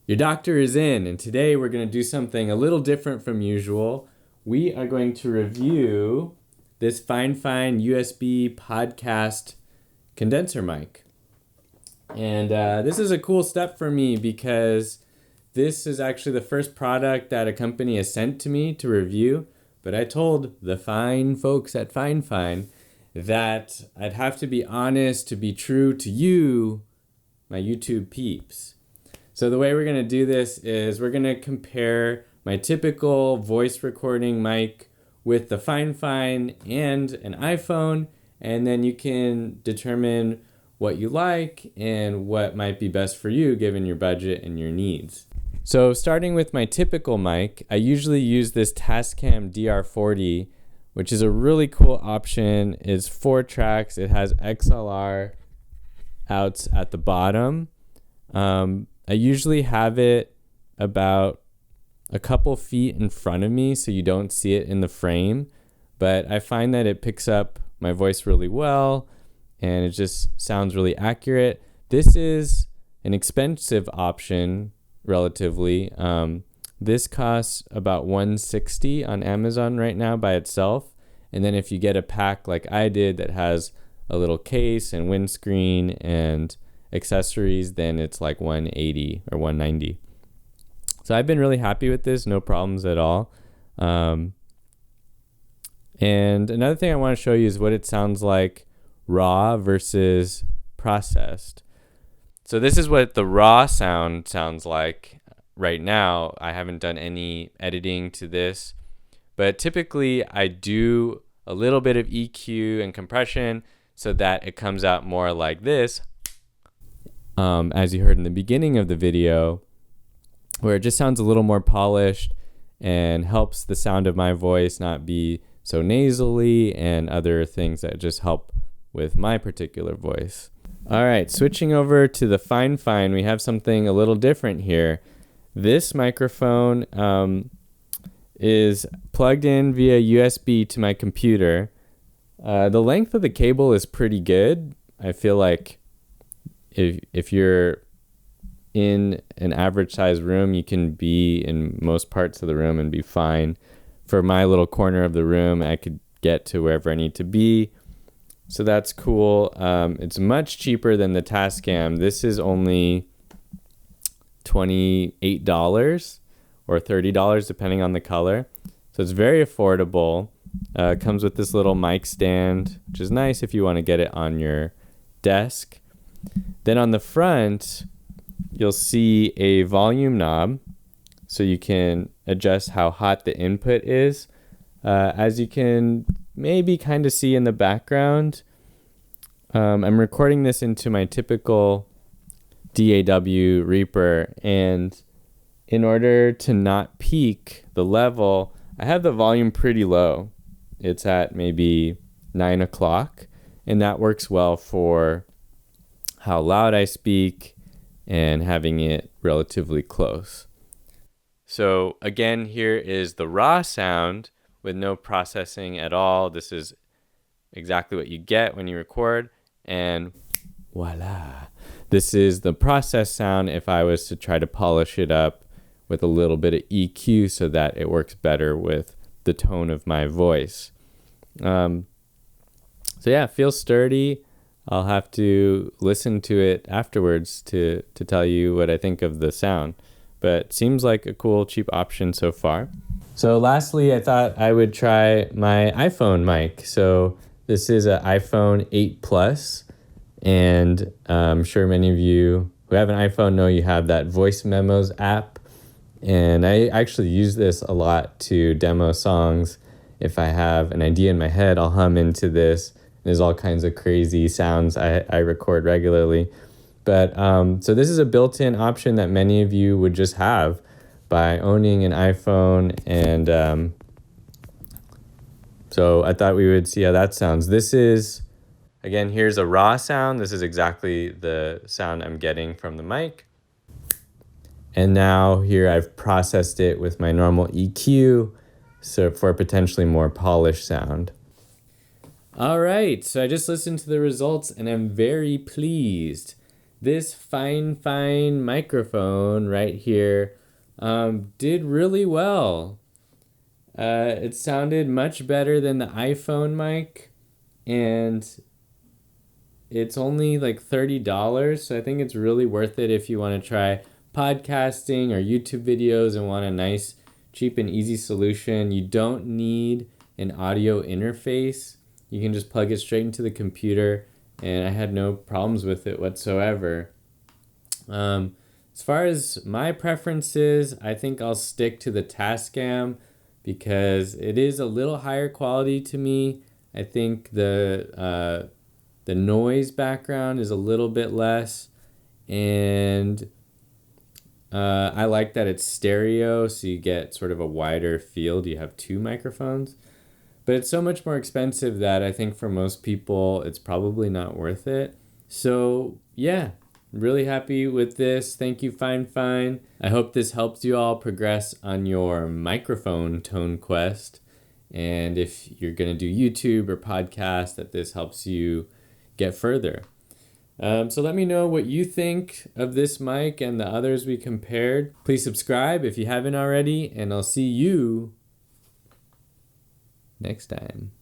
Your doctor is in, and today we're going to do something a little different from usual. We are going to review this FiFine USB podcast condenser mic. And this is a cool step for me because this is actually the first product that a company has sent to me to review. But I told the fine folks at FiFine that I'd have to be honest to be true to you, my YouTube peeps. So the way we're going to do this is we're going to compare my typical voice recording mic with the FiFine and an iPhone, and then you can determine what you like and what might be best for you given your budget and your needs. So starting with my typical mic, I usually use this Tascam DR40, which is a really cool option. It's 4 tracks. It has XLR outs at the bottom. I usually have it about a couple feet in front of me so you don't see it in the frame, but I find that it picks up my voice really well and it just sounds really accurate. This is an expensive option relatively. This costs about $160 on Amazon right now by itself, and then if you get a pack like I did that has a little case and windscreen and accessories, then it's like $180 or $190. So I've been really happy with this, no problems at all. And another thing I want to show you is what it sounds like raw versus processed. So this is what the raw sound sounds like right now. I haven't done any editing to this, but typically I do a little bit of EQ and compression so that it comes out more like this. As you heard in the beginning of the video, where it just sounds a little more polished and helps the sound of my voice not be so nasally and other things that just help with my particular voice. All right, switching over to the FiFine, we have something a little different here. This microphone is plugged in via USB to my computer. The length of the cable is pretty good. I feel like if you're in an average size room, you can be in most parts of the room and be fine. For my little corner of the room, I could get to wherever I need to be. So that's cool. It's much cheaper than the Tascam. This is only $28 or $30 depending on the color. So it's very affordable. It comes with this little mic stand, which is nice if you want to get it on your desk. Then on the front, you'll see a volume knob, so you can adjust how hot the input is. As you can maybe kind of see in the background, I'm recording this into my typical DAW Reaper, and in order to not peak the level, I have the volume pretty low. It's at maybe 9 o'clock, and that works well for how loud I speak and having it relatively close. So again, here is the raw sound with no processing at all. This is exactly what you get when you record, and voila. This is the processed sound if I was to try to polish it up with a little bit of EQ so that it works better with the tone of my voice. So yeah, it feels sturdy. I'll have to listen to it afterwards to tell you what I think of the sound. But seems like a cool, cheap option so far. So lastly, I thought I would try my iPhone mic. So this is an iPhone 8 Plus. And I'm sure many of you who have an iPhone know you have that Voice Memos app. And I actually use this a lot to demo songs. If I have an idea in my head, I'll hum into this. There's all kinds of crazy sounds I record regularly. But so this is a built-in option that many of you would just have by owning an iPhone. And so I thought we would see how that sounds. This is, again, here's a raw sound. This is exactly the sound I'm getting from the mic. And now here I've processed it with my normal EQ, so for a potentially more polished sound. All right, so I just listened to the results and I'm very pleased. this FiFine microphone right here did really well. It sounded much better than the iPhone mic, and it's only like $30, so I think it's really worth it if you want to try podcasting or YouTube videos and want a nice, cheap, and easy solution. You don't need an audio interface. You can just plug it straight into the computer, and I had no problems with it whatsoever. As far as my preferences, I think I'll stick to the Tascam because it is a little higher quality to me. I think the noise background is a little bit less, and I like that it's stereo, so you get sort of a wider field. You have two microphones, but it's so much more expensive that I think for most people it's probably not worth it. So yeah, really happy with this. Thank you, FiFine. I hope this helps you all progress on your microphone tone quest. And if you're going to do YouTube or podcast, that this helps you get further. So let me know what you think of this mic and the others we compared. Please subscribe if you haven't already, and I'll see you next time.